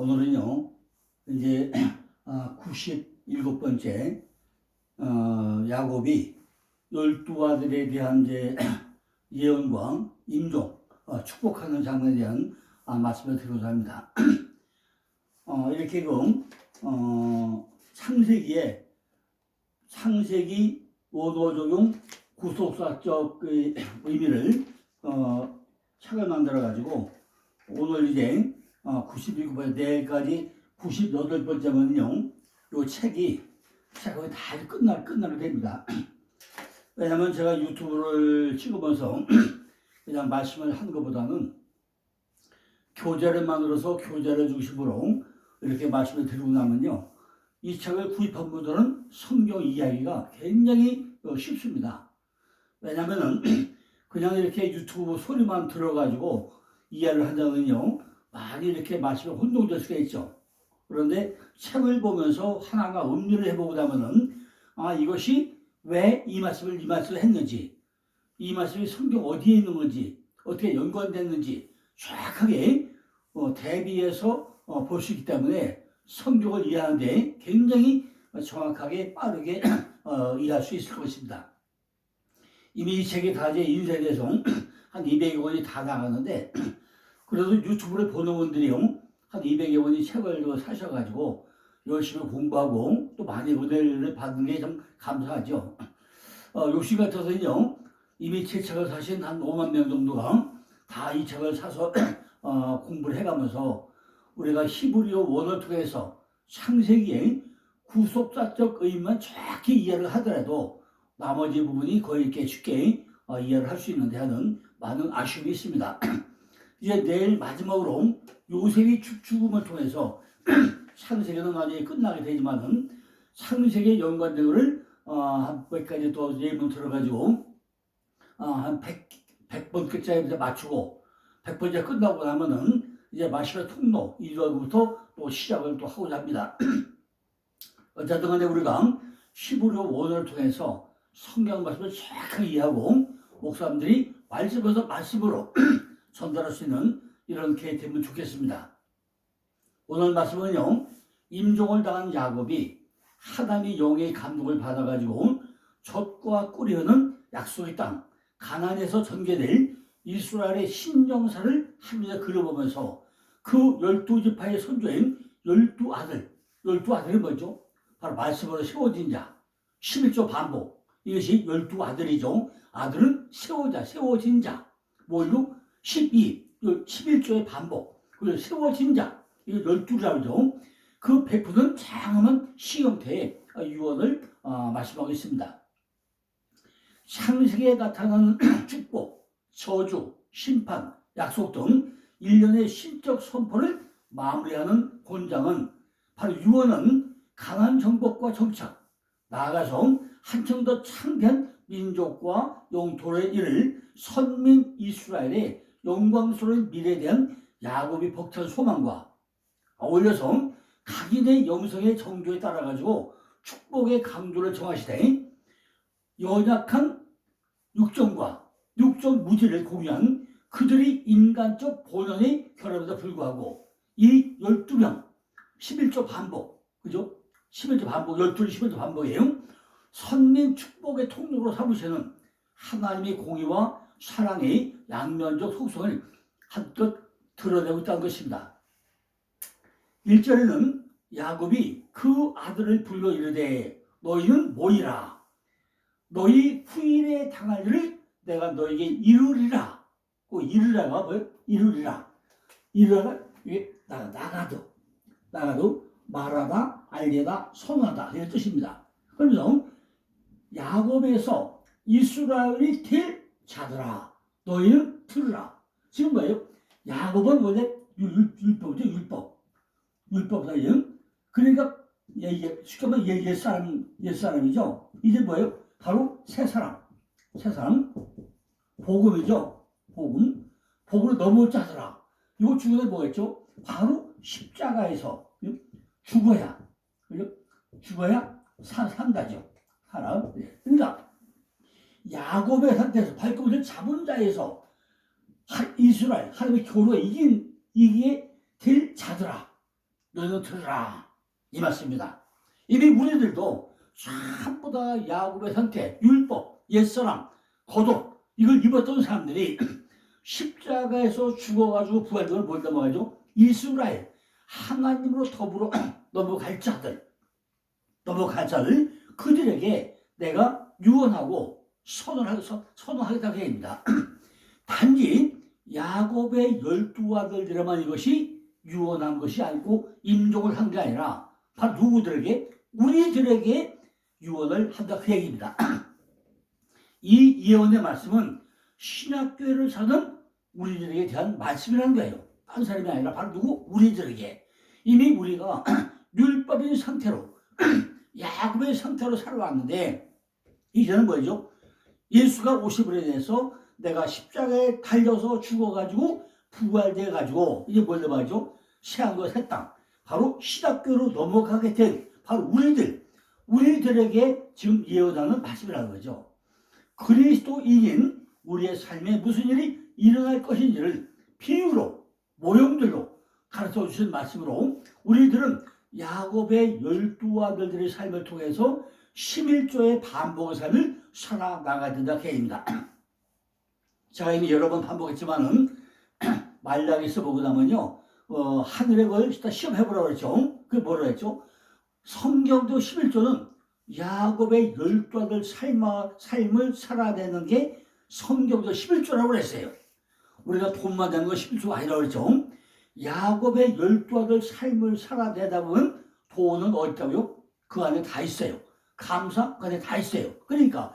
오늘은요, 이제 97번째 야곱이 12아들에 대한 이제 예언과 임종, 축복하는 장면에 대한 말씀을 드리고자 합니다. 이렇게 창세기 원어 적용 구속사적 의미를 책을 만들어 가지고 오늘 이제 97번째 내일까지 98번째면요 요 책이 거의 다 끝나게 됩니다. 왜냐면 제가 유튜브를 찍으면서 그냥 말씀을 하는 것보다는 교재를 만들어서 교재를 중심으로 이렇게 말씀을 드리고 나면요, 이 책을 구입한 분들은 성경 이야기가 굉장히 쉽습니다. 왜냐면은 그냥 이렇게 유튜브 소리만 들어가지고 이해를 한다면요, 많이 이렇게 말씀이 혼동될 수가 있죠. 그런데 책을 보면서 하나가 음미를 해보고 나면은 이것이 왜 이 말씀을 했는지, 이 말씀이 성경 어디에 있는 건지, 어떻게 연관됐는지 정확하게 대비해서 볼 수 있기 때문에 성경을 이해하는데 굉장히 정확하게 빠르게 이해할 수 있을 것입니다. 이미 이 책이 다 이제 인쇄돼서 한 200여 권이 다 나가는데, 그래도 유튜브를 보는 분들이요, 한 200여 권이 책을 사셔가지고 열심히 공부하고 또 많이 은혜를 받는 게 좀 감사하죠. 욕심 같아서는요, 이미 제 책을 사신 한 5만 명 정도가 다 이 책을 사서 공부를 해가면서 우리가 히브리어 원어를 통해서 창세기의 구속사적 의미만 정확히 이해를 하더라도 나머지 부분이 거의 이렇게 쉽게 이해를 할 수 있는데 하는 많은 아쉬움이 있습니다. 이제 내일 마지막으로 요셉이 죽음을 통해서 창세기는 나중에 끝나게 되지만은 창세기에 연관된 것을 한 몇 가지 또 예문 들어가지고 한 100번 끝자에 맞추고 100번째 끝나고 나면은 이제 마시아 통로 1월부터 또 시작을 또 하고자 합니다. 어쨌든 간에 우리가 히브리어 원어를 통해서 성경 말씀을 정확하게 이해하고 목사님들이 말씀에서 말씀으로 전달할 수 있는 이런 기회 되면 좋겠습니다. 오늘 말씀은요, 임종을 당한 야곱이 하나님의 영의 감동을 받아가지고 젖과 꿀이 흐르는 약속의 땅 가나안에서 전개될 이스라엘의 신정사를 하면서 그려보면서 그 12지파의 선조인 12아들이 뭐죠? 바로 말씀으로 세워진 자, 11조 반복, 이것이 12아들이죠. 아들은 세워진 자, 뭘로? 11조의 반복, 그리고 세워진 자, 이거 12라고 하죠. 그 베푸는 장엄한 시형태의 유언을 말씀하고 있습니다. 창세기에 나타나는 축복, 저주, 심판, 약속 등 일련의 신적 선포를 마무리하는 본장은 바로 유언은 강한 정복과 정착, 나아가서 한층 더 창대한 민족과 영토를 이룰 선민 이스라엘의 영광스러운 미래에 대한 야곱이 벅찬 소망과 어울려서 각인의 영성의 정조에 따라가지고 축복의 강도를 정하시되 연약한 육정과 육정 무지를 공유한 그들이 인간적 본연의 결함에도 불구하고 이 12명 11조 반복, 그죠? 11조 반복, 12, 11조 반복이에요. 선민 축복의 통로로 삼으시는 하나님의 공의와 사랑의 양면적 속성을 한껏 드러내고 있다는 것입니다. 1절에는 야곱이 그 아들을 불러 이르되 너희는 모이라. 너희 후일에 당할 일을 내가 너에게 이루리라. 그 이루라가 뭐예요? 이루리라. 이루라가 나가도 말하다, 알리다, 선하다 이런 뜻입니다. 그러면서 야곱에서 이스라엘이 될 자들아 너희는 들으라. 지금 뭐예요? 야곱은 원래 율법이죠. 율법이에요. 그러니까 쉽게 말하면 옛사람이죠. 이제 뭐예요? 바로 새 사람. 복음이죠. 복음을 넘을 자들아. 이거 죽어야 뭐겠죠? 바로 십자가에서 죽어야 산다죠. 살아. 그러니까 야곱의 상태에서 발꿈을 잡은 자에서 이스라엘 하나님의 교로에 이기게 될 자들아. 너희는 들으라. 이 말씀입니다. 이미 우리들도 전부 다 야곱의 상태, 율법, 옛사람, 거독 이걸 입었던 사람들이 십자가에서 죽어가지고 부활되는 뭘 넘어가죠? 이스라엘, 하나님으로 더불어 넘어갈 자들, 그들에게 내가 유언하고 선언하겠다고 합니다. 단지 야곱의 12 아들들에만 이것이 유언한 것이 아니고 임종을 한 게 아니라 바로 누구들에게? 우리들에게 유언을 한다 그 얘기입니다. 이 예언의 말씀은 신약교회를 사는 우리들에게 대한 말씀이라는 거예요. 딴 사람이 아니라 바로 누구? 우리들에게. 이미 우리가 율법인 상태로 야곱의 상태로 살아왔는데 이제는 뭐죠? 예수가 오심으로 인해서 내가 십자가에 달려서 죽어가지고 부활돼가지고 이제 뭘 넘어가죠? 새하늘과 새 땅. 바로 신약교회로 넘어가게 된 바로 우리들에게 지금 예언하는 말씀이라는 거죠. 그리스도인인 우리의 삶에 무슨 일이 일어날 것인지를 비유로 모형들로 가르쳐 주신 말씀으로 우리들은 야곱의 12 아들들의 삶을 통해서 11조의 반복의 삶을 살아나가야 된다 그 얘기입니다. 제가 이미 여러 번 반복했지만은 말라기서 보고 나면요 하늘의 걸 시험해보라고 그랬죠. 그게 뭐라고 했죠? 성경도 11조는 야곱의 12아들 삶을 살아내는 게 성경도 11조라고 그랬어요. 우리가 돈만 되는 거 11조가 아니라고 그랬죠. 야곱의 12아들 삶을 살아내다 보면 돈은 어디 있다고요? 그 안에 다 있어요. 감사 그 안에 다 있어요. 그러니까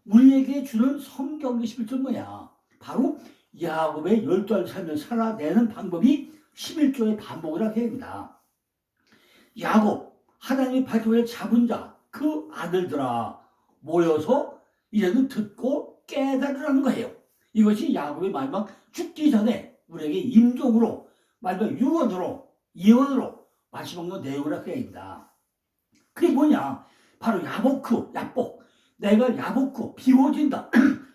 우리에게 주는 성경의 11조는 뭐냐? 바로 야곱의 12아들 삶을 살아내는 방법이 11조의 반복이라고 합니다. 야곱, 하나님의 발톱을 잡은 자, 그 아들들아 모여서 이제는 듣고 깨달으라는 거예요. 이것이 야곱의 마지막 죽기 전에 우리에게 임종으로 마지막 유언으로 예언으로 마지막 내용이라고 합니다. 그게 뭐냐? 바로 야복. 내가 야복 비워진다.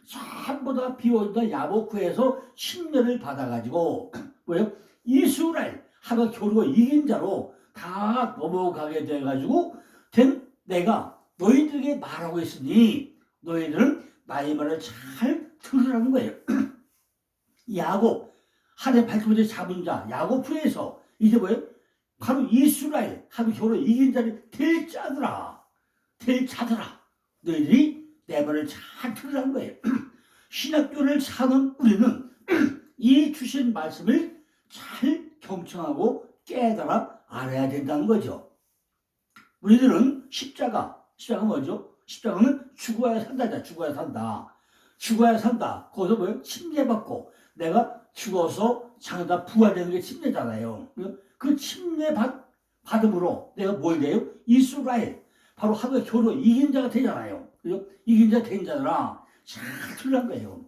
전부 다 비워진다. 야복에서 침례를 받아가지고 뭐예요? 이스라엘 하가 겨루고 이긴 자로 다 넘어가게 돼가지고 된 내가 너희들에게 말하고 있으니 너희들은 나의 말을 잘 들으라는 거예요. 야곱 하나님의 발톱을 잡은 자 야곱에서 이제 뭐예요? 바로 이스라엘 하가 겨루고 이긴 자를 될 자들아 너희들이 내 말을 잘 들으라는 거예요. 신학교를 사는 우리는 이 주신 말씀을 잘 경청하고 깨달아 알아야 된다는 거죠. 우리들은 십자가 뭐죠? 십자가는 죽어야 산다. 죽어야 산다. 거기서 뭐예요? 침례받고 내가 죽어서 장다 부활되는 게 침례잖아요. 그 침례 받음으로 내가 뭘 돼요? 이스라엘 바로 하나님의 교로 이긴 자가 되잖아요. 그죠? 이긴 자 된 자들아 잘 들으란 거예요.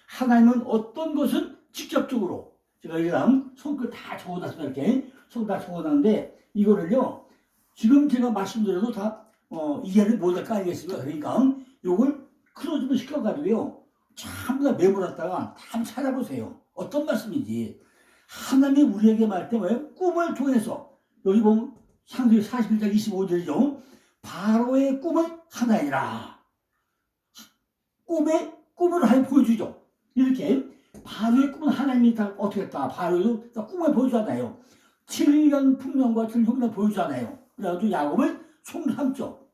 하나님은 어떤 것은 직접적으로 제가 이랑 손글 다 적어놨습니다. 이렇게 손글 다 적어놨는데 이거를요 지금 제가 말씀드려도 다 이해를 못할 거 아니겠습니까? 그러니까 요걸 크로즈로 시켜가지고요 전부 다 메모놨다가 다 찾아보세요. 어떤 말씀인지. 하나님이 우리에게 말할 때 뭐예요? 꿈을 통해서 여기 보면 창세기 41장 25절이죠. 바로의 꿈은 하나이라. 꿈을 하나님 보여주죠. 이렇게 바로의 꿈은 하나님이 다 어떻게 했다. 바로도 다 꿈을 보여주잖아요. 7년 풍년과 7년 흉년을 보여주잖아요. 그래가지고 야곱을 총삼죠.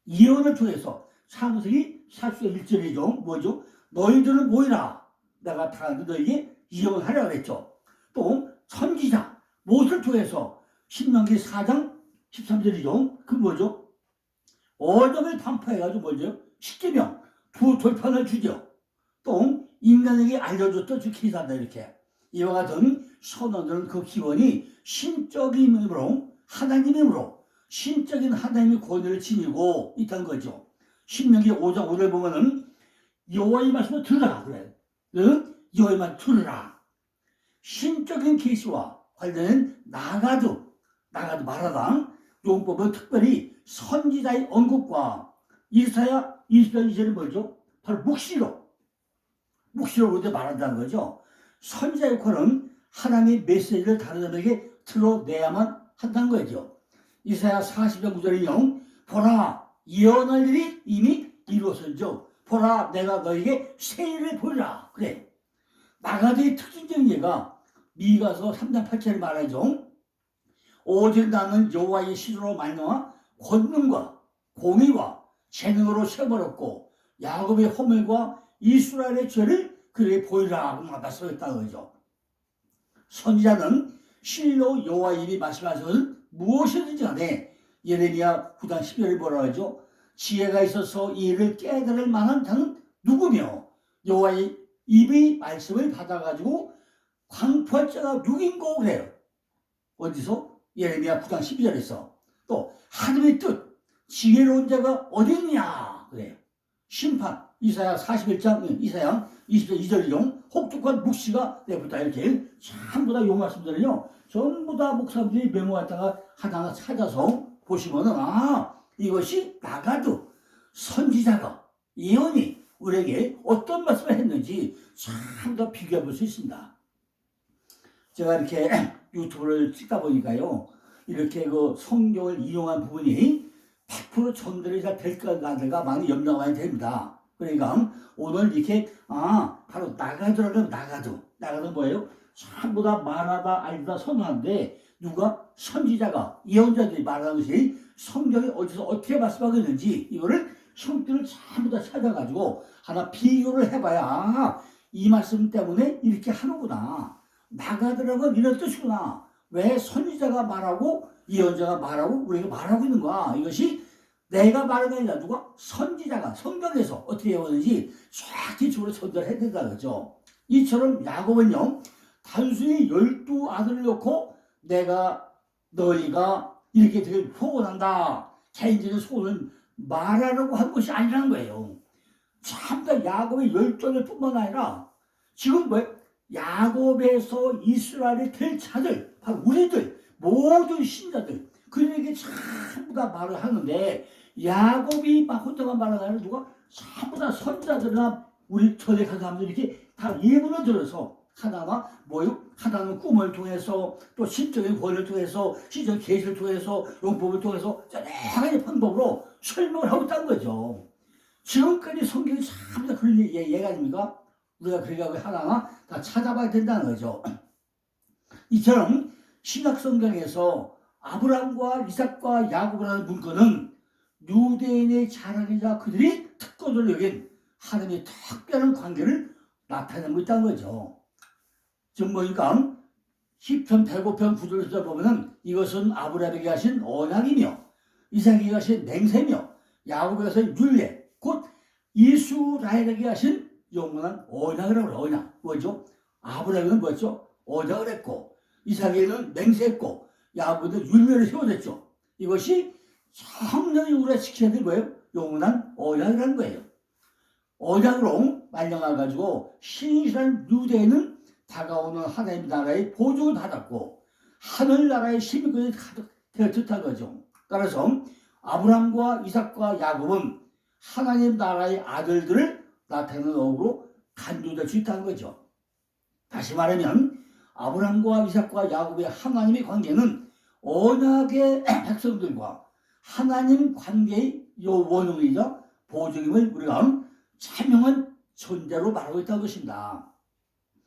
예언을 통해서 창세기 40장 1절이죠. 뭐죠? 너희들은 모이라. 내가 다 너희에게 예언하라 그랬죠. 또 선지자 모세를 통해서 신명기 4장 13절이죠. 그 뭐죠? 언약을 반포해가지고 뭐죠? 십계명 두 돌판을 주죠. 또 인간에게 알려줬던 그 기사다 이렇게. 이와 같은 선언들은 그 기원이 신적인 힘으로 하나님의 힘으로 신적인 하나님의 권위를 지니고 있다는 거죠. 신명기 5장 5절 보면은 여호와의 말씀을 들으라 그래. 여호와의 말 들으라. 신적인 계시와 관련된 나가도 말하다. 용법은 특별히 선지자의 언급과 이사야 20장 2절이 뭐죠? 바로 묵시로 그때 말한다는 거죠. 선지자의 역할은 하나님의 메시지를 다른 사람에게 드러내야만 한다는 거죠. 이사야 40장 9절은요. 보라 예언할 일이 이미 이루어졌죠. 보라 내가 너에게 새 일을 보리라. 그래. 나가드의 특징적인 예가 미가서 3장 8절에 말하죠. 오직 나는 여호와의 시조로 말미암아 권능과 공의와 재능으로 세워버렸고 야곱의 허물과 이스라엘의 죄를 그에게 보이라 하고 말씀했다는 거죠. 선지자는 실로 여호와의 입이 말씀하셔서 무엇이든지 간에 예레미야 9장 10절에 뭐라고 하죠? 지혜가 있어서 이 일을 깨달을 만한 자는 누구며 여호와의 입의 말씀을 받아가지고 광포할 자가 누구인고 그래요. 어디서? 예레미야 9장 12절에서. 또 하나님의 뜻 지혜로운 자가 어디 있냐 그래요. 심판 이사야 41장 이사야 20절 2절이죠. 혹독한 묵시가 내부다 이렇게 전부 다 요 말씀들은요 전부 다 목사님들이 메모했다가 하나하나 찾아서 보시면은 이것이 나가도 선지자가 예언이 우리에게 어떤 말씀을 했는지 전부 다 비교해 볼 수 있습니다. 제가 이렇게 유튜브를 찍다 보니까요 이렇게 그 성경을 이용한 부분이 100% 전달이 잘 될까 안 될까 많이 염려가 많이 됩니다. 그러니까 오늘 이렇게 바로 나가도라는 나가도 뭐예요? 전부 다 말하다 알다 선언하는데 누가 선지자가 예언자들이 말하는 것이 성경이 어디서 어떻게 말씀하고 있는지 이거를 성경을 전부 다 찾아가지고 하나 비교를 해봐야 이 말씀 때문에 이렇게 하는구나. 나가더라고 이런 뜻이구나. 왜 선지자가 말하고 예언자가 말하고 우리가 말하고 있는 거야. 이것이 내가 말하는 게 아니라 누가 선지자가 성경에서 어떻게 해오는지 쫙 기초로 전달해야 된다는 거죠. 이처럼 야곱은요 단순히 12아들을 놓고 내가 너희가 이렇게 되게 소원한다 개인적인 소원을 말하려고 한 것이 아니라는 거예요. 참 더 야곱의 12아들 뿐만 아니라 지금 야곱에서 이스라엘이 될 자들 바로 우리들 모든 신자들 그들에게 전부 다 말을 하는데 야곱이 막 혼자만 말하는 게 아니라 누가 전부 다 선지자들이나 우리 전에 간 사람들이 이렇게 다 예문을 들어서 하나가 하나는 꿈을 통해서 또 신적인 권을 통해서 신적 계시를 통해서 용법을 통해서 여러 가지 방법으로 설명을 하고 있다는 거죠. 지금까지 성경이 전부 다 그런 얘기 아닙니까? 우리가 그러니까 하나가 다 찾아봐야 된다는 거죠. 이처럼 신약 성경에서 아브라함과 이삭과 야곱이라는 문구는 유대인의 자랑이자 그들이 특권을 여긴 하나님의 특별한 관계를 나타내고 있다는 거죠. 지금 보니까 시편 105편 9절에서 보면은 이것은 아브라함에게 하신 언약이며 이삭에게 하신 맹세며 야곱에게 하신 율례 곧 이스라엘에게 하신 영원한 언약이라고 그래요. 언약 뭐죠? 아브라함은 뭐였죠? 언약을 했고 이삭에게는 맹세했고 야곱은 율례를 세워졌죠. 이것이 성령이 우리가 지켜야 될 뭐예요? 영원한 언약이라는 거예요. 언약으로 말려가지고 신실한 유대인은 다가오는 하나님 나라의 보증을 받았고 하늘나라의 시민권이 되었다는 거죠. 따라서 아브라함과 이삭과 야곱은 하나님 나라의 아들들을 나타내는 어구로 간주될 수 있다는 거죠. 다시 말하면 아브라함과 이삭과 야곱의 하나님의 관계는 언약의 백성들과 하나님 관계의 원흉이자 보증임을 우리가 자명한 존재로 말하고 있다는 것입니다.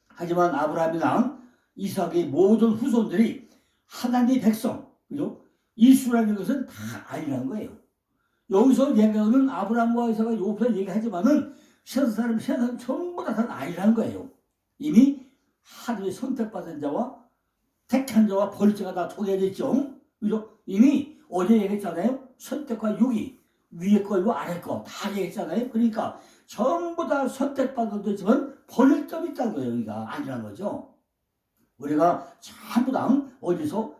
하지만 아브라함이나 이삭의 모든 후손들이 하나님의 백성, 그죠? 이스라엘인 것은 다 아니라는 거예요. 여기서 얘기하는 아브라함과 이삭과 요셉을 얘기하지만은 세상 사람 전부 다 아니라는 거예요. 이미 하나님의 선택받은 자와 택한 자와 벌자가 다 정해져 있죠. 그죠? 이미 어제 얘기했잖아요. 선택과 유기, 위에 거고 아래 거 다 얘기했잖아요. 그러니까 전부 다 선택받은 되지만 버릴 점이 있다는 거예요. 여기가 아니라는 거죠. 우리가 전부 다 어디서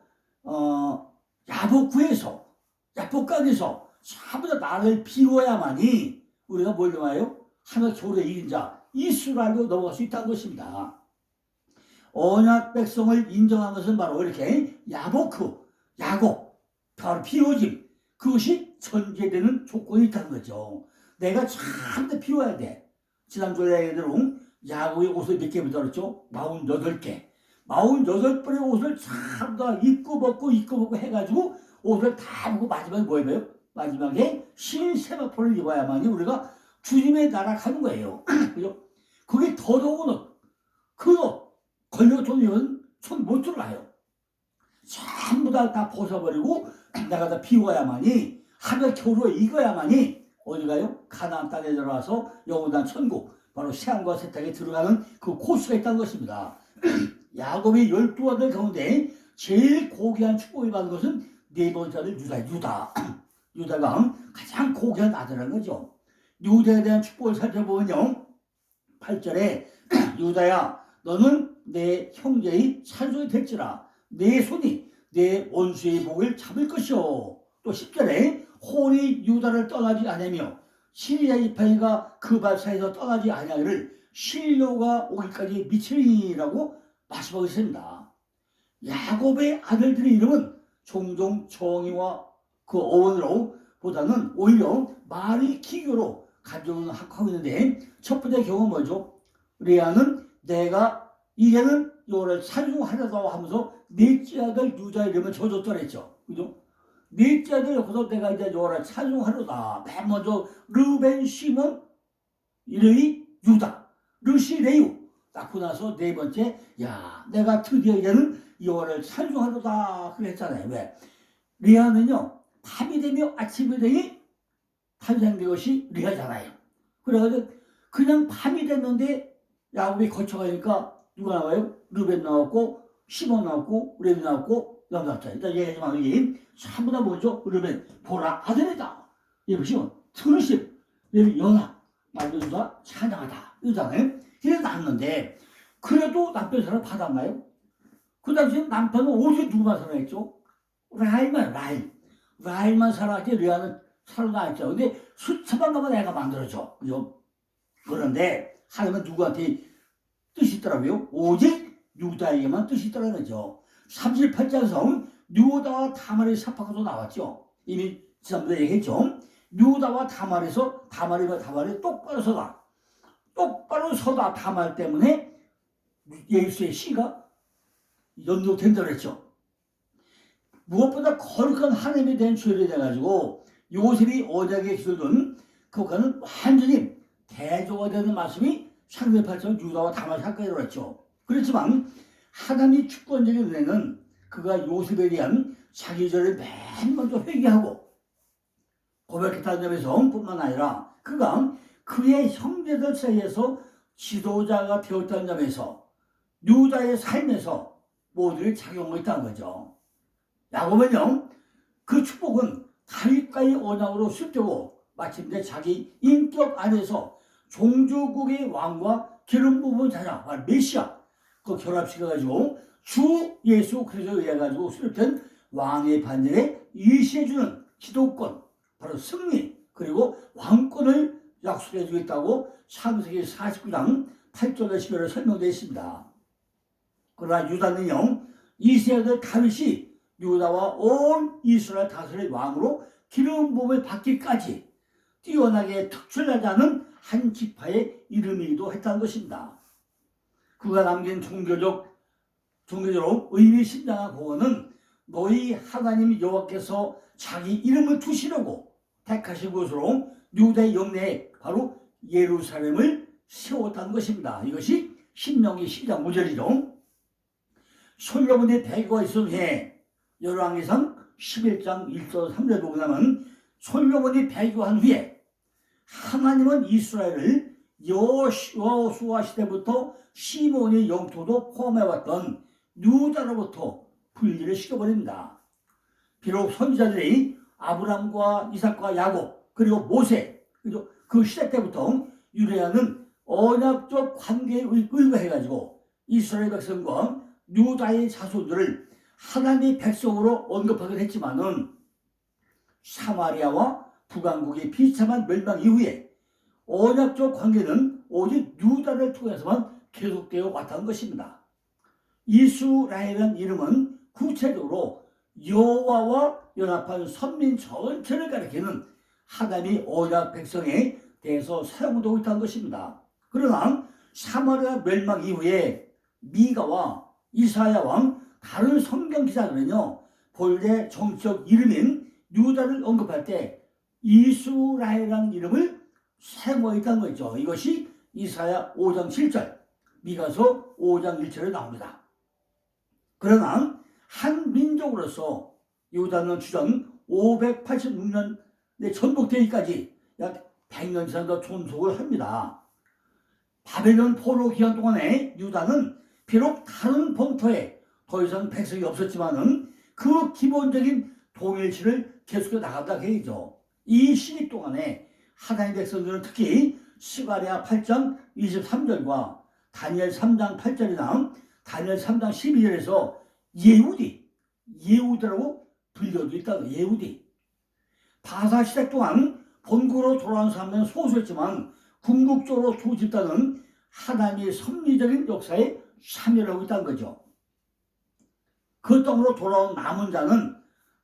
야복구에서 야복강에서 전부 다 나를 비워야만이 우리가 뭘 넘어요? 하나님 교회의 이긴 자 이스라엘로 넘어갈 수 있다는 것입니다. 언약 백성을 인정한 것은 바로 이렇게 야곱, 바로 비워짐 그것이 전제되는 조건이 있다는 거죠. 내가 참 비워야 돼. 지난주에 얘기대로 야곱의 옷을 몇 개 묻었죠? 48개. 48벌의 옷을 전부 다 입고 벗고 해가지고 옷을 다 입고 마지막에 뭐 입어요? 마지막에 신세마포를 입어야만이 우리가 주님의 나라 가는 거예요. 그죠? 그게 더더욱은 그거 걸려 돌리면 손 못 들어가요. 전부 다 벗어버리고 내가 다 비워야만이 하늘 겨울에 익어야만이 어디 가요? 가나안 땅에 들어와서 영원한 천국 바로 시험과 세탁에 들어가는 그 코스가 있다는 것입니다. 야곱의 12아들 가운데 제일 고귀한 축복을 받은 것은 네 번째 아들 유다. 유다가 가장 고귀한 아들이라는 거죠. 유다에 대한 축복을 살펴보면요. 8절에 유다야 너는 내 형제의 찬송이 될지라 내 손이 내 원수의 목을 잡을 것이요. 또 10절에 혼이 유다를 떠나지 아니하며 시리아 이파이가 그 발사에서 떠나지 아니하기를 실로가 오기까지 미치리라고 말씀하고 있습니다. 야곱의 아들들의 이름은 종종 정의와 그 어원으로 보다는 오히려 말의 기교로 가져오는 하고 있는데 첫 번째 경우는 뭐죠? 레아는 내가 이제는 이거를 찬송하려고 하면서 넷째 아들 유다의 이름을 줘줬더라 했죠. 그죠? 넷째 아들 여기서 내가 이제 이거를 찬송하려다. 맨 먼저 르벤, 시몬, 이름이 유다, 르시, 레유 낳고 나서 네 번째 야 내가 드디어 이제는 이거를 찬송하려다 그랬잖아요. 왜? 레아는요 밤이 되며 아침이 되니 탄생된 것이 레아잖아요. 그래가지고 그냥 밤이 됐는데 야곱이 거쳐가니까 누가 나와요? 르벤 나왔고 시몬 나왔고 레위 나왔고 양 나왔잖아요. 일단 얘기하지만 여기 전부 다 뭐죠? 르벤 보라 아들이다. 얘 보시면 트루십 레위 연합 말들보다 찬양하다 이러잖아요. 이래 낳았는데 그래도 남편 사랑 받았나요? 그 당시에 남편은 오직 누구만 사랑했죠? 라헬만 사랑하지 레아는 사랑 안 했죠. 근데 수천만 가면 애가 만들어져. 그죠? 그런데 하나님은 누구한테 뜻이 있더라고요? 오직 유다에게만 뜻이 있더라는 거죠. 38장에서 유다와 다말의 삽박도 나왔죠. 이미 지난번에 얘기했죠. 유다와 다말에서 다말이 똑바로 서다 다말 때문에 예수의 씨가 연도된다고 했죠. 무엇보다 거룩한 하나님에 대한 죄를 돼가지고 요셉이 언약에 기술든 그것과는 완전히 대조가 되는 말씀이 창세기 8장 유다와 다말 사건이라고 했죠. 그렇지만 하나님의 주권적인 은혜는 그가 요셉에 대한 자기 죄를 맨 먼저 회개하고 고백했다는 점에서 뿐만 아니라 그가 그의 형제들 사이에서 지도자가 되었다는 점에서 유다의 삶에서 모두를 작용하고 있다는 거죠. 야곱은요 그 축복은 다윗과의 언약으로 수립되고 마침내 자기 인격 안에서 종주국의 왕과 기름 부분 자녀 메시아 그 결합시켜가지고 주 예수 그리스도에 의해 가지고 수립된 왕의 반열에 일시해주는 기도권 바로 승리 그리고 왕권을 약속해 주겠다고 창세기 49장 8절에 10절에 설명되어 있습니다. 그러나 유다는요 이세아들 다윗이 유다와 온 이스라엘 다스릴 왕으로 기름 부음을 받기까지 뛰어나게 특출나지 않은 한 지파의 이름이기도 했다는 것입니다. 그가 남긴 종교적으로 의미심장한 공헌은 너희 하나님 여호와께서 자기 이름을 두시려고 택하신 곳으로 유다의 영내에 바로 예루살렘을 세웠다는 것입니다. 이것이 신명기 12장 5절이죠. 솔로몬의 배교가 있은 후에 열왕기상 11장 1절 3절 보고 나면 솔로몬이 배교한 후에 하나님은 이스라엘을 여호수아 시대부터 시몬의 영토도 포함해왔던 유다로부터 분리를 시켜버립니다. 비록 선지자들이 아브람과 이삭과 야곱 그리고 모세 그리고 그 시대 때부터 유대인은 언약적 관계에 의거해가지고 이스라엘 백성과 유다의 자손들을 하나님의 백성으로 언급하긴 했지만은 사마리아와 북왕국의 비참한 멸망 이후에 언약적 관계는 오직 유다를 통해서만 계속되어 왔다는 것입니다. 이스라엘이라는 이름은 구체적으로 여호와와 연합한 선민 전체를 가리키는 하나님의 언약 백성에 대해서 사용되고 있다는 것입니다. 그러나 사마리아 멸망 이후에 미가와 이사야 왕 다른 성경 기자들은요, 본래 정치적 이름인 유다를 언급할 때 이스라엘이라는 이름을 사용하고 거죠. 이것이 이사야 5장 7절, 미가서 5장 1절에 나옵니다. 그러나 한 민족으로서 유다는 주전 586년에 전복되기까지 약 100년 이상 더 존속을 합니다. 바벨론 포로 기간 동안에 유다는 비록 다른 본토에 더 이상 백성이 없었지만은 그 기본적인 통일치를 계속해 나간다 해야죠. 이 시기 동안에 하나님 백성들은 특히 스가랴 8장 23절과 다니엘 3장 8절이나 다니엘 3장 12절에서 예후디라고 불려도 있다. 예후디. 바사 시대 동안 본국으로 돌아온 사람은 소수였지만 궁극적으로 두 집단은 하나님의 섭리적인 역사에 참여를 하고 있다는 거죠. 그 땅으로 돌아온 남은 자는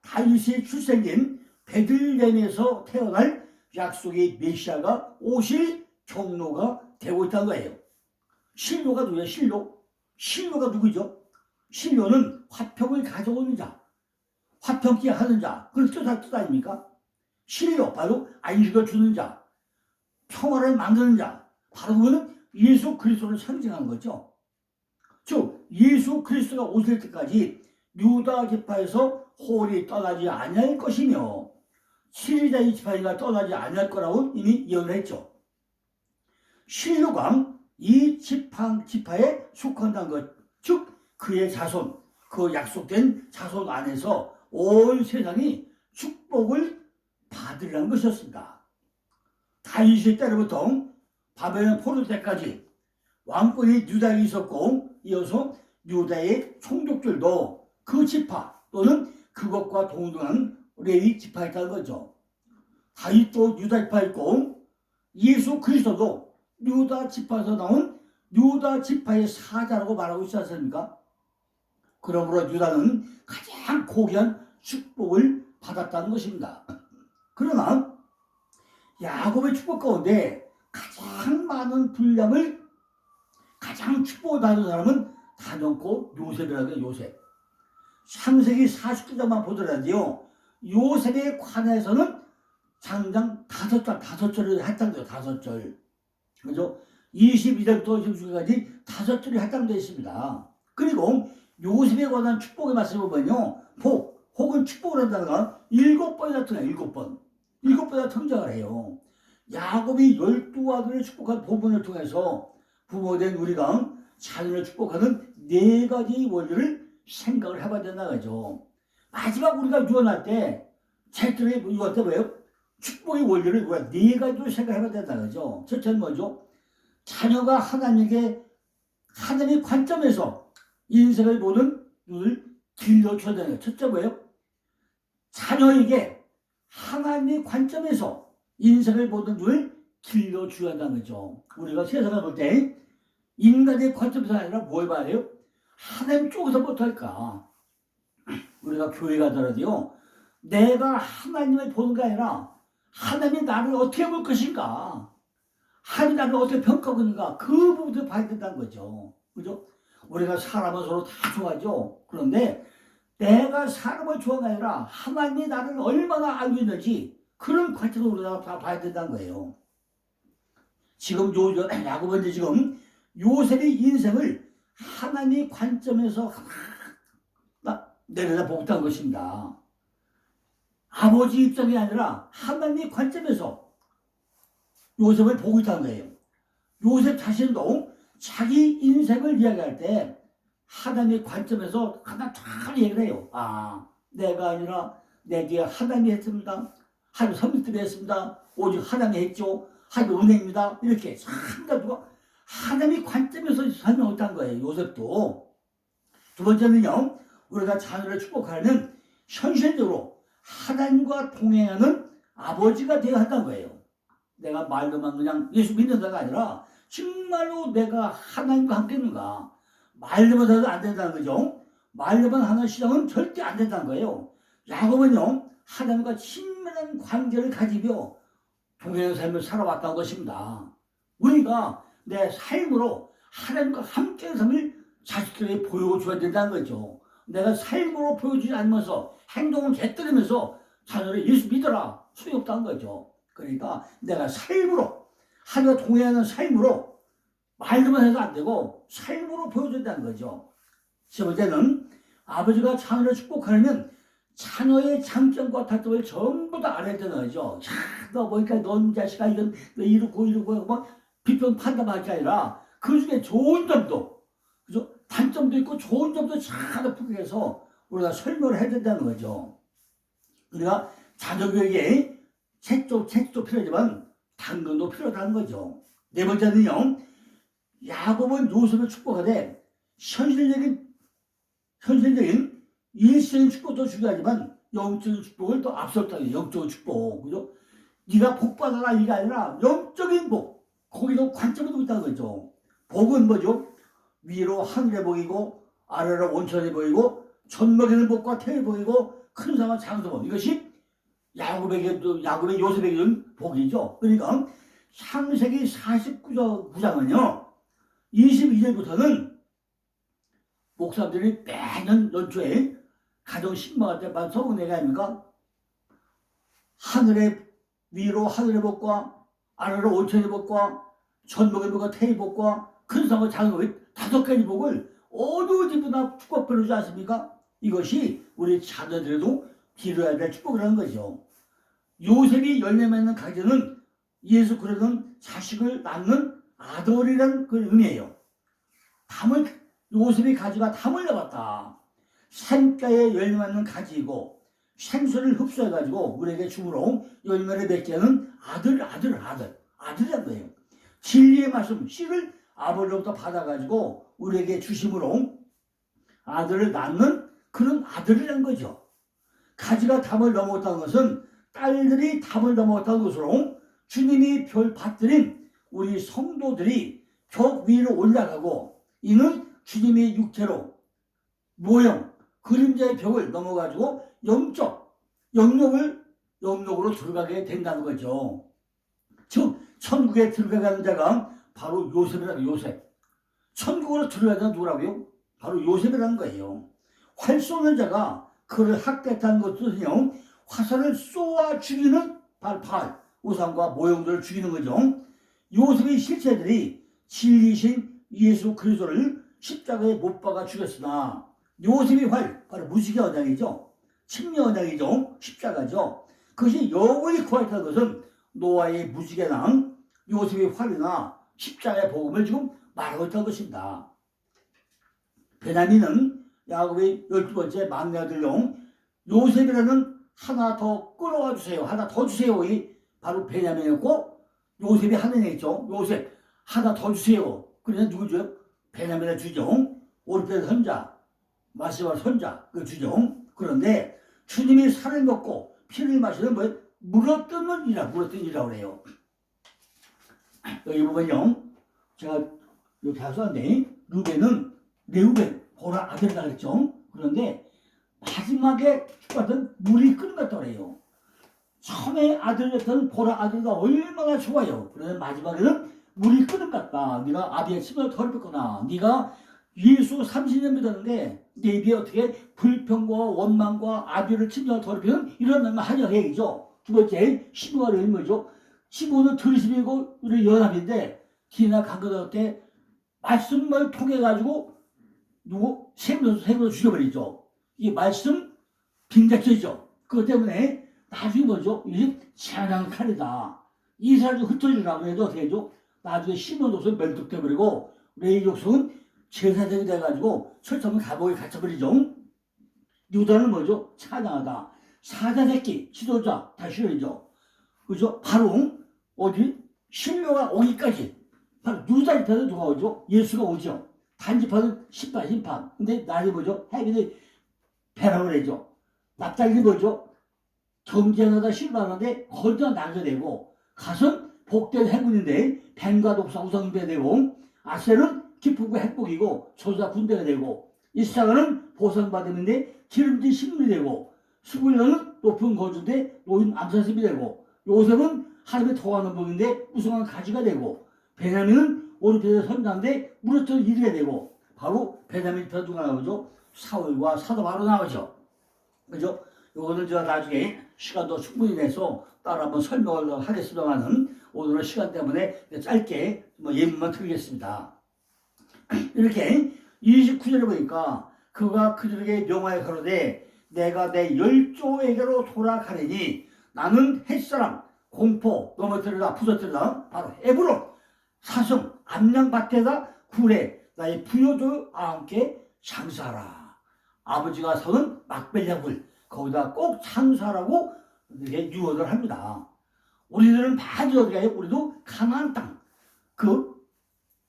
다윗의 출생인 베들레헴에서 태어날 약속의 메시아가 오실 경로가 되고 있다는 거예요. 실로가 누구예요? 실로가 누구죠? 실로는 화평을 가져오는 자, 화평케 하는 자, 그걸 뜻 아닙니까? 실로, 바로 안식을 주는 자, 평화를 만드는 자, 바로 그거는 예수 그리스도를 상징하는 거죠. 즉 예수 그리스도가 오실 때까지 유다 지파에서 홀이 떠나지 아니할 것이며 7일자의 지파가 떠나지 아니할 거라고 이미 예언을 했죠. 실로가 이 지파에 속한다는 것, 즉 그의 자손, 그 약속된 자손 안에서 온 세상이 축복을 받으려는 것이었습니다. 다윗의 때로부터 바벨론 포로 때까지 왕권이 유다에 있었고, 이어서 유다의 총독들도 그 지파 또는 그것과 동등한 레위 지파였다는 거죠. 다윗도 유다 지파였고 예수 그리스도도 유다 지파에서 나온 유다 지파의 사자라고 말하고 있지 않습니까? 그러므로 유다는 가장 고귀한 축복을 받았다는 것입니다. 그러나 야곱의 축복 가운데 가장 많은 분량을 가장 축복을 받은 사람은 단연코 요셉이라고 해요. 요셉. 창세기 49장만 보더라도요, 요셉에 관해서는 장장 5절을 했다고요. 5절. 그죠? 22절부터 29절까지 5절이 할당되어 있습니다. 그리고 요셉에 관한 축복의 말씀을 보면요, 복 혹은 축복을 한다가 7번이나 등장해요. 7번이나 등장을 해요. 야곱이 12아들을 축복한 본문을 통해서 부모된 우리가 자녀를 축복하는 4가지 원리를 생각을 해봐야 된다는 거죠. 마지막 우리가 유언할 때, 책들에 유언할 때 뭐예요? 축복의 원리를 우리가 4가지로 생각해봐야 된다는 거죠. 첫째는 뭐죠? 자녀가 하나님의 관점에서 인생을 보는 눈을 길러줘야 되는 거예요. 첫째 뭐예요? 자녀에게 하나님의 관점에서 인생을 보는 눈을 길러줘야 한다는 거죠. 우리가 세상을 볼 때 인간의 관점에서 아니라 뭘 봐야 해요? 하나님 쪽에서 못할까? 우리가 교회 가더라도요, 내가 하나님을 보는 게 아니라 하나님이 나를 어떻게 볼 것인가? 하나님이 나를 어떻게 평가하고 있는가? 그 부분을 봐야 된다는 거죠. 그죠? 우리가 사람은 서로 다 좋아하죠. 그런데 내가 사람을 좋아하는 게 아니라 하나님이 나를 얼마나 알고 있는지 그런 관점으로 우리가 다 봐야 된다는 거예요. 지금 야곱은 지금 요셉의 인생을 하나님의 관점에서 내려다보고 있다는 것입니다. 아버지 입장이 아니라 하나님의 관점에서 요셉을 보고 있다는 거예요. 요셉 자신도 자기 인생을 이야기할 때 하나님의 관점에서 하나 잘 얘기를 해요. 내가 아니라 내 뒤에 하나님이 했습니다. 하나님 섭리들이 했습니다. 오직 하나님이 했죠. 하나님 은혜입니다. 이렇게 누가 하나님의 관점에서 설명했다는 거예요. 요셉도. 두 번째는요, 우리가 자녀를 축복하려면 현실적으로 하나님과 동행하는 아버지가 되어야 한다는 거예요. 내가 말로만 그냥 예수 믿는다가 아니라 정말로 내가 하나님과 함께 있는가. 말로만 해도 안 된다는 거죠. 말로만 하는 신앙은 절대 안 된다는 거예요. 야곱은요, 하나님과 친밀한 관계를 가지며 동행하는 삶을 살아왔다는 것입니다. 우리가 내 삶으로 하나님과 함께하는 삶을 자식들이 보여줘야 된다는 거죠. 내가 삶으로 보여주지 않으면서 행동을 개뜨리면서 자녀를 예수 믿어라 소용없다는 거죠. 그러니까 내가 삶으로 하나님과 동행하는 삶으로 말로만 해도 안 되고 삶으로 보여줘야 된다는 거죠. 세 번째는 아버지가 자녀를 축복하려면 자녀의 장점과 단점을 전부 다 알아야 되는 거죠. 야, 너 보니까 넌 자식아 이건 너 이러고 막 비평 판단할 게 아니라 그 중에 좋은 점도 그죠? 단점도 있고 좋은 점도 잘 풀어서 우리가 설명을 해야 된다는 거죠. 우리가 자녀 교육에 책도 필요하지만 당근도 필요하다는 거죠. 네 번째는요, 야곱은 요셉을 축복하되 현실적인 일시적인 축복도 중요하지만 영적인 축복을 또 앞섰다. 영적인 축복, 그죠? 네가 복 받아라 이게 아니라 영적인 복, 거기도 관점을 두고 있다는 거죠. 복은 뭐죠? 위로 하늘에 보이고 아래로 온천에 보이고 젖먹이는 복과 태에 보이고 큰 상한 작은 복, 이것이 야곱의 요셉에게 준 복이죠. 그러니까 창세기 49장은요 22절부터는 목사들이 매년 연초에 가정 신방할 때 서문 얘기 아닙니까? 하늘의 위로 하늘의 복과 아래로 온천의 복과 젖먹이는 복과 태의 복과 큰 상한 작은 복, 5가지 복을 어느 집보다 축복 베풀지 않습니까? 이것이 우리 자녀들에도 기도해야 될 축복이라는 거죠. 요셉이 열매 맺는 가정은 예수 그리스도는 자식을 낳는 아들이라는 그 의미예요. 요셉이 가지가 담을 잡았다. 산가에 열매 맺는 가지이고 생수를 흡수해가지고 우리에게 주므로 열매를 맺게 하는 아들이란 거예요. 진리의 말씀, 씨를 아버지로부터 받아가지고 우리에게 주심으로 아들을 낳는 그런 아들이란 거죠. 가지가 담을 넘었다는 것은 딸들이 담을 넘었다는 것으로 주님이 별 받들인 우리 성도들이 벽 위로 올라가고 이는 주님의 육체로 모형, 그림자의 벽을 넘어가지고 영적 영역으로 들어가게 된다는 거죠. 즉 천국에 들어가는 자가 바로 요셉이라는 요셉. 천국으로 들어가는 누구라고요? 바로 요셉이라는 거예요. 활 쏘는 자가 그를 학대했다는 것은요, 화살을 쏘아 죽이는 팔, 우상과 모형들을 죽이는 거죠. 요셉의 실체들이 진리신 예수 그리스도를 십자가에 못 박아 죽였으나 요셉의 활, 바로 무지개 언약이죠. 침례 언약이죠. 십자가죠. 그것이 영원히 구하였다는 것은 노아의 무지개나 요셉의 활이나 십자가의 복음을 지금 말하고 있다는 것입니다. 베냐민은 야곱의 12번째 막내 아들로 요셉이라는 하나 더 끌어와 주세요. 하나 더 주세요. 이 바로 베냐민이었고 요셉이 하나에 있죠. 요셉 하나 더 주세요. 그래서 누구 줘요? 베냐민을 주죠. 오른편 선자, 마시바 선자 그 주죠. 그런데 주님이 살을 먹고 피를 마시는 뭐 물어뜯는 이라고 그래요. 여기 보면요. 제가 여기 다섯인데 루벤은 레우벤 보라 아들이라 그랬죠. 그런데 마지막에 축복받은 물이 끓는 것 같더래요. 처음에 아들이었던 보라 아들가 얼마나 좋아요. 그런데 마지막에는 물이 끓는 것 같다. 네가 아비의 침을 더럽혔구나. 네가 예수 30년 믿었는데 내 입에 어떻게 불평과 원망과 아비를 침을 더럽히는 이런 말만 하냐 얘기죠. 두 번째 15가를 뭐죠? 15는 들으시고 우리 연합인데 기나 강거들 때 말씀을 통해 가지고 누구 생명으로 죽여버리죠. 이 말씀 빙자죄죠. 그것 때문에 나중에 뭐죠? 이게 재앙 칼이다. 이스라엘도 흩어지라고 해도 어떻게 해죠? 나중에 시몬 족속이 멸족돼버리고 레위 족속은 제사장이 돼가지고 철저한 감옥에 갇혀버리죠. 유다는 뭐죠? 찬양하다. 사자새끼 지도자 다 싫어이죠. 그죠? 바로 어디 신료가 오기까지 바로 유다 집회는 누가 오죠? 예수가 오죠. 단집하는 심판. 근데 나중에 뭐죠? 해빈이 배랑을 해죠. 납작이 뭐죠? 경쟁하다 실망하는데 거기다 나게 되고 갓은 복된 행군인데 뱀과 독사 우상배가 되고 아셀은 기쁨과 행복이고 조사 군대가 되고 이스라엘은 보상받음인데 기름진 식물이 되고 스불론은 높은 거주인데 노인 암사슴이 되고 요셉은 하나님의 더하는 복인데 우승한 가지가 되고 베냐민은 오른편에 선자인데 무릇처럼 이르게 되고 바로 베냐민 편 누가 나오죠? 사울과 사도 바로 나오죠. 그죠? 요거는 제가 나중에 시간도 충분히 내서 따로 한번 설명을 하겠습니다만은 오늘은 시간 때문에 짧게 예문만 드리겠습니다. 이렇게 29절에 보니까 그가 그들에게 명하여 가로되 내가 내 열조에게로 돌아가리니 나는 햇사람 공포 넘어뜨리다 부서뜨리다 바로 에브론 사슴 암양밭에다 굴에 나의 부여조와 함께 장사하라. 아버지가 서는 막벨야굴 거기다 꼭 장사하라고 이렇게 유언을 합니다. 우리들은 반드시 어디 가요? 우리도 가나안 땅. 그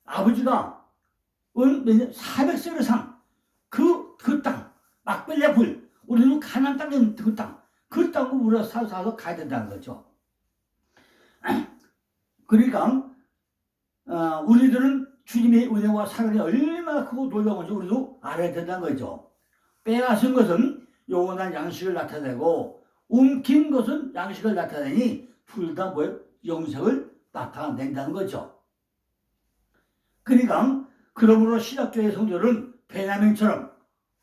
아버지가 400세례상 그 땅, 막벨야굴 우리는 가나안 땅에 있는 그 땅. 그 땅을 우리가 사서 가야 된다는 거죠. 그러니까 우리들은 주님의 은혜와 사랑이 얼마나 크고 놀라운지 우리도 알아야 된다는 거죠. 빼앗은 것은 영원한 양식을 나타내고 움킨 것은 양식을 나타내니 둘 다 뭐예요? 영생을 나타낸다는 거죠. 그러니까 그러므로 신약교회 성도는 베냐민처럼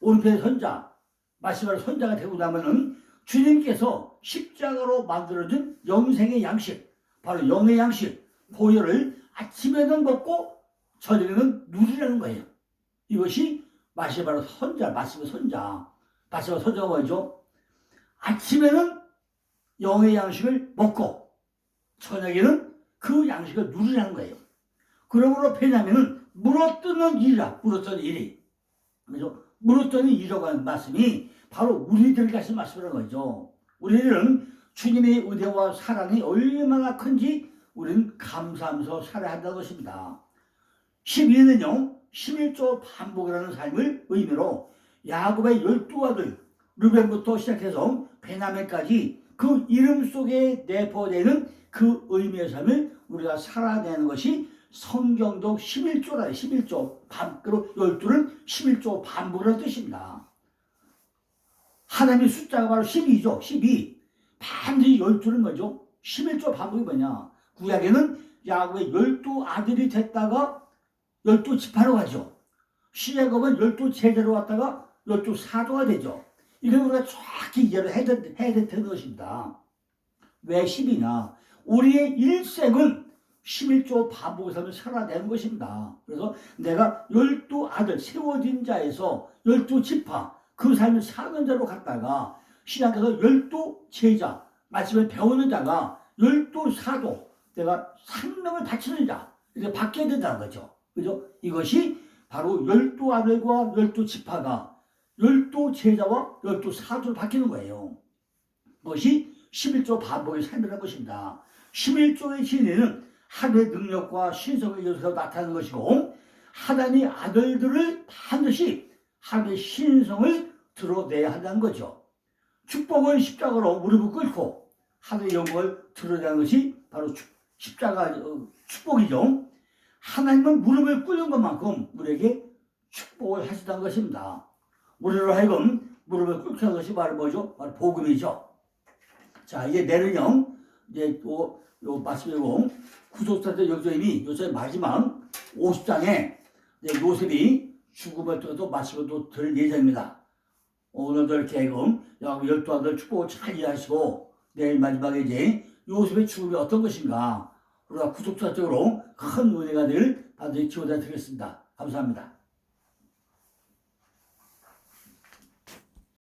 오른편의 선자, 마지막 선자가 되고 나면은 주님께서 십자가로 만들어준 영생의 양식, 바로 영의 양식, 보혈을 아침에는 먹고 저녁에는 누리라는 거예요. 이것이 마시바로 선자, 마시바 선자. 마시바 선자가 뭐죠? 아침에는 영의 양식을 먹고 저녁에는 그 양식을 누리라는 거예요. 그러므로 베냐민은 물어뜯는 일이라, 물어뜯는 일이. 그죠? 물어뜯는 일이라고 하는 말씀이 바로 우리들 같은 말씀이라는 거죠. 우리들은 주님의 은혜와 사랑이 얼마나 큰지 우리는 감사하면서 살아야 한다는 것입니다. 12는요, 11조 반복이라는 삶을 의미로 야곱의 12아들, 르벤부터 시작해서 베냐민까지 그 이름 속에 내포되는 그 의미의 삶을 우리가 살아내는 것이 성경도 11조라 11조 반복으로 12는 11조 반복이라는 뜻입니다. 하나님의 숫자가 바로 12죠. 12. 반드시 12는 뭐죠? 11조 반복이 뭐냐? 구약에는 야곱의 12아들이 됐다가 12지파로 가죠. 시야곱은 12제자로 왔다가 12사도가 되죠. 이걸 우리가 정확히 이해를 해야 되는 것입니다. 왜 10이냐? 우리의 일생은 11조 반복의 삶을 살아내는 것입니다. 그래서 내가 12아들 세워진 자에서 12지파 그 삶을 사는 자로 갔다가 신약에서 12제자 말씀을 배우는 자가 12사도 내가 생명을 바치는 자 이렇게 바뀌어야 된다는 거죠. 그죠? 이것이 바로 12아들과 12지파가 12제자와 12사도로 바뀌는 거예요. 그것이 11조 반복의 삶이라는 것입니다. 11조의 진리는 하나님의 능력과 신성을 이어서 나타나는 것이고 하나님의 아들들을 반드시 하나님의 신성을 드러내야 한다는 거죠. 축복은 십자가로 무릎을 꿇고 하나님의 영광을 드러내는 것이 바로 십자가 축복이죠. 하나님은 무릎을 꿇는 것만큼 우리에게 축복을 하시다는 것입니다. 우리로 하여금 무릎을 꿇게 하는 것이 바로 뭐죠? 바로 복음이죠. 자, 이제 내일은요, 이제 또, 말씀이고, 구속사도 역전이 요새 마지막 50장에 요셉이 죽음을 통해서 말씀을 또 들을 예정입니다. 오늘도 이렇게 야곱 12아들 축복을 잘 이해하시고, 내일 마지막에 이제 요셉의 죽음이 어떤 것인가, 우리가 구속사적으로 큰 은혜가 될 반드시 기원해 드리겠습니다. 감사합니다.